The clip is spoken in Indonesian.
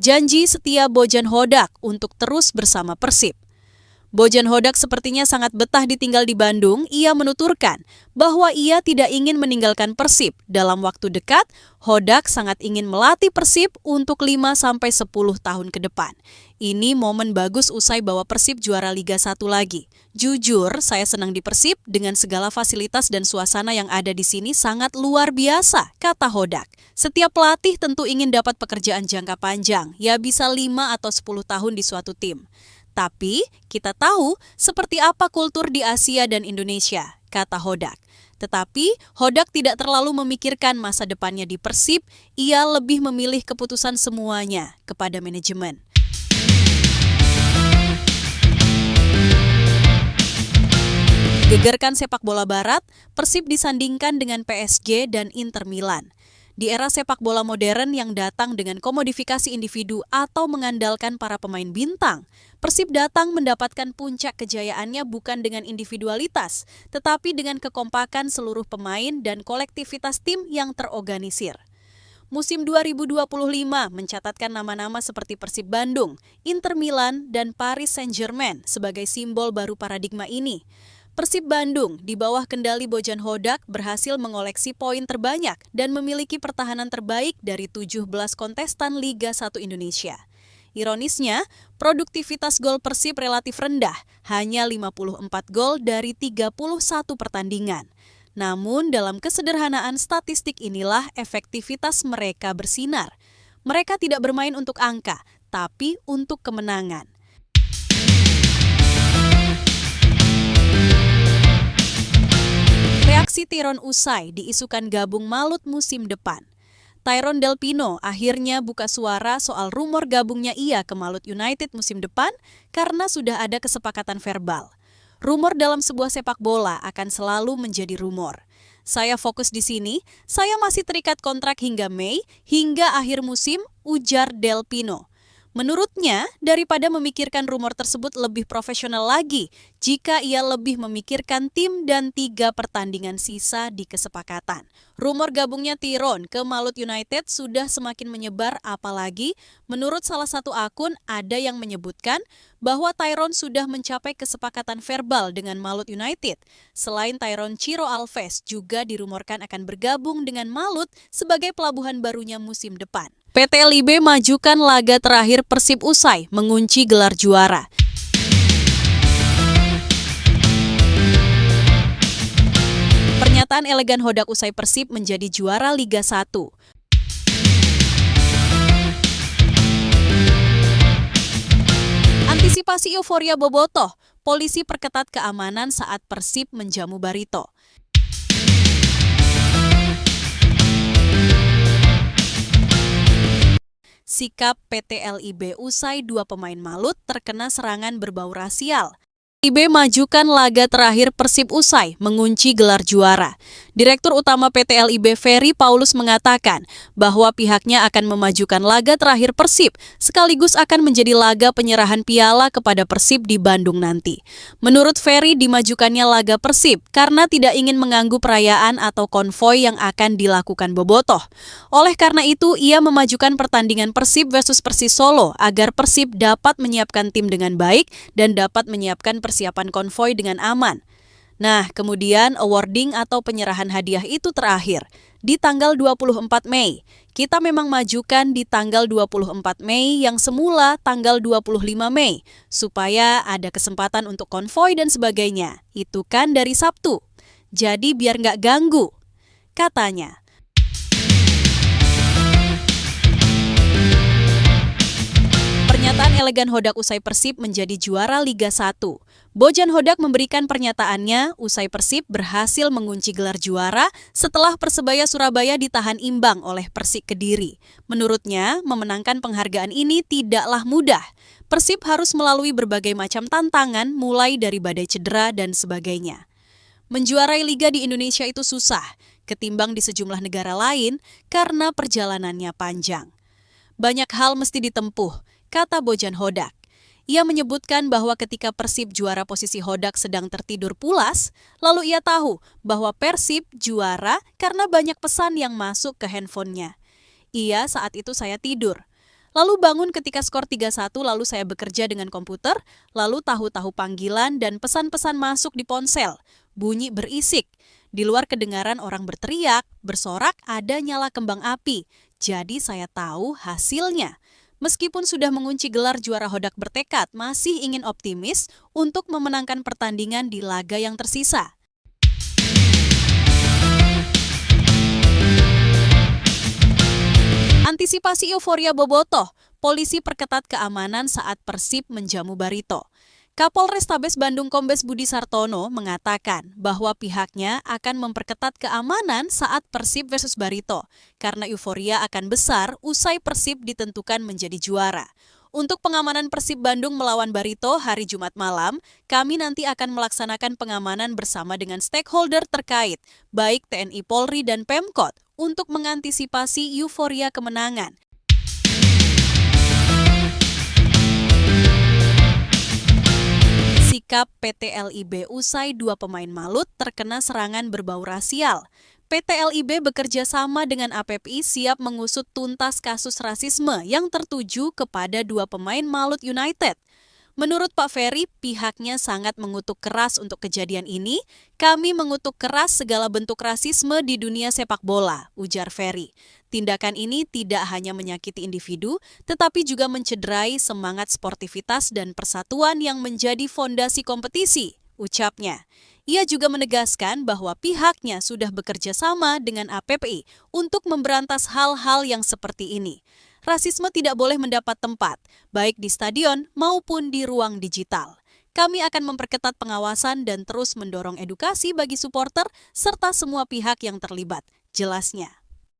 Janji setia Bojan Hodak untuk terus bersama Persib. Bojan Hodak sepertinya sangat betah ditinggal di Bandung. Ia menuturkan bahwa ia tidak ingin meninggalkan Persib. Dalam waktu dekat, Hodak sangat ingin melatih Persib untuk 5-10 tahun ke depan. Ini momen bagus usai bawa Persib juara Liga 1 lagi. Jujur, saya senang di Persib dengan segala fasilitas dan suasana yang ada di sini sangat luar biasa, kata Hodak. Setiap pelatih tentu ingin dapat pekerjaan jangka panjang, ya bisa 5 atau 10 tahun di suatu tim. Tapi, kita tahu seperti apa kultur di Asia dan Indonesia, kata Hodak. Tetapi, Hodak tidak terlalu memikirkan masa depannya di Persib, ia lebih memilih keputusan semuanya kepada manajemen. Gegerkan sepak bola barat, Persib disandingkan dengan PSG dan Inter Milan. Di era sepak bola modern yang datang dengan komodifikasi individu atau mengandalkan para pemain bintang, Persib datang mendapatkan puncak kejayaannya bukan dengan individualitas, tetapi dengan kekompakan seluruh pemain dan kolektivitas tim yang terorganisir. Musim 2025 mencatatkan nama-nama seperti Persib Bandung, Inter Milan, dan Paris Saint-Germain sebagai simbol baru paradigma ini. Persib Bandung di bawah kendali Bojan Hodak berhasil mengoleksi poin terbanyak dan memiliki pertahanan terbaik dari 17 kontestan Liga 1 Indonesia. Ironisnya, produktivitas gol Persib relatif rendah, hanya 54 gol dari 31 pertandingan. Namun dalam kesederhanaan statistik inilah efektivitas mereka bersinar. Mereka tidak bermain untuk angka, tapi untuk kemenangan. Reaksi Tyrone usai diisukan gabung Malut musim depan. Tyrone Del Pino akhirnya buka suara soal rumor gabungnya ia ke Malut United musim depan karena sudah ada kesepakatan verbal. Rumor dalam sebuah sepak bola akan selalu menjadi rumor. Saya fokus di sini, saya masih terikat kontrak hingga Mei, hingga akhir musim, ujar Del Pino. Menurutnya, daripada memikirkan rumor tersebut lebih profesional lagi jika ia lebih memikirkan tim dan 3 pertandingan sisa di kesepakatan. Rumor gabungnya Tyrone ke Malut United sudah semakin menyebar, apalagi menurut salah satu akun ada yang menyebutkan bahwa Tyrone sudah mencapai kesepakatan verbal dengan Malut United. Selain Tyrone, Ciro Alves juga dirumorkan akan bergabung dengan Malut sebagai pelabuhan barunya musim depan. PT LIB majukan laga terakhir Persib usai mengunci gelar juara. Pernyataan elegan Hodak usai Persib menjadi juara Liga 1. Antisipasi euforia bobotoh, polisi perketat keamanan saat Persib menjamu Barito. Sikap PT LIB usai 2 pemain Malut terkena serangan berbau rasial. LIB majukan laga terakhir Persib usai mengunci gelar juara. Direktur Utama PT LIB Ferry Paulus mengatakan bahwa pihaknya akan memajukan laga terakhir Persib sekaligus akan menjadi laga penyerahan piala kepada Persib di Bandung nanti. Menurut Ferry, dimajukannya laga Persib karena tidak ingin mengganggu perayaan atau konvoi yang akan dilakukan bobotoh. Oleh karena itu, ia memajukan pertandingan Persib versus Persis Solo agar Persib dapat menyiapkan tim dengan baik dan dapat menyiapkan persiapan konvoi dengan aman. Nah, kemudian awarding atau penyerahan hadiah itu terakhir di tanggal 24 Mei. Kita memang majukan di tanggal 24 Mei yang semula tanggal 25 Mei supaya ada kesempatan untuk konvoi dan sebagainya. Itu kan dari Sabtu. Jadi biar nggak ganggu, katanya. Pernyataan elegan Hodak usai Persib menjadi juara Liga 1. Bojan Hodak memberikan pernyataannya usai Persib berhasil mengunci gelar juara setelah Persebaya Surabaya ditahan imbang oleh Persik Kediri. Menurutnya, memenangkan penghargaan ini tidaklah mudah. Persib harus melalui berbagai macam tantangan mulai dari badai cedera dan sebagainya. Menjuarai liga di Indonesia itu susah, ketimbang di sejumlah negara lain karena perjalanannya panjang. Banyak hal mesti ditempuh, kata Bojan Hodak. Ia menyebutkan bahwa ketika Persib juara posisi Hodak sedang tertidur pulas, lalu ia tahu bahwa Persib juara karena banyak pesan yang masuk ke handphonenya. Iya, saat itu saya tidur. Lalu bangun ketika skor 3-1, lalu saya bekerja dengan komputer, lalu tahu-tahu panggilan dan pesan-pesan masuk di ponsel. Bunyi berisik. Di luar kedengaran orang berteriak, bersorak, ada nyala kembang api. Jadi saya tahu hasilnya. Meskipun sudah mengunci gelar, juara Hodak bertekad masih ingin optimis untuk memenangkan pertandingan di laga yang tersisa. Antisipasi euforia bobotoh, polisi perketat keamanan saat Persib menjamu Barito. Kapolrestabes Bandung Kombes Budi Sartono mengatakan bahwa pihaknya akan memperketat keamanan saat Persib versus Barito karena euforia akan besar usai Persib ditentukan menjadi juara. Untuk pengamanan Persib Bandung melawan Barito hari Jumat malam, kami nanti akan melaksanakan pengamanan bersama dengan stakeholder terkait, baik TNI Polri dan Pemkot, untuk mengantisipasi euforia kemenangan. Sikap PT LIB usai 2 pemain Malut terkena serangan berbau rasial. PT LIB bekerja sama dengan APPI siap mengusut tuntas kasus rasisme yang tertuju kepada 2 pemain Malut United. Menurut Pak Ferry, pihaknya sangat mengutuk keras untuk kejadian ini. Kami mengutuk keras segala bentuk rasisme di dunia sepak bola, ujar Ferry. Tindakan ini tidak hanya menyakiti individu, tetapi juga mencederai semangat sportivitas dan persatuan yang menjadi fondasi kompetisi, ucapnya. Ia juga menegaskan bahwa pihaknya sudah bekerja sama dengan APPI untuk memberantas hal-hal yang seperti ini. Rasisme tidak boleh mendapat tempat, baik di stadion maupun di ruang digital. Kami akan memperketat pengawasan dan terus mendorong edukasi bagi supporter serta semua pihak yang terlibat, jelasnya.